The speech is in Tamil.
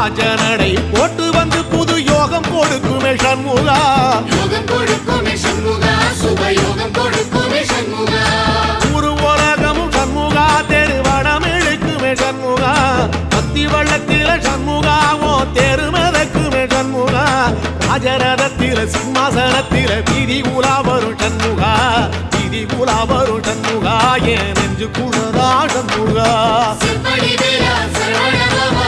ராஜனடை போட்டு வந்து புது யோகம் கொடுக்குமே சண்முகா யோகம் கொடுக்குமே சண்முகா சுபயோகம் கொடுக்குமே சண்முகா ஒரு உலகமும் சண்முகா தெருவடம் இழுக்குமே சண்முகா பக்தி வள்ளத்தில சண்முகாவோ தெருமதக்குமே சண்முகா ராஜரதத்தில சிம்மாசனத்தில வீதி உலா வரும் சண்முகா வீதி உலா வரும் சண்முகா என் நெஞ்சு குளதா சண்முகா செப்படி வேலா சரவண பவா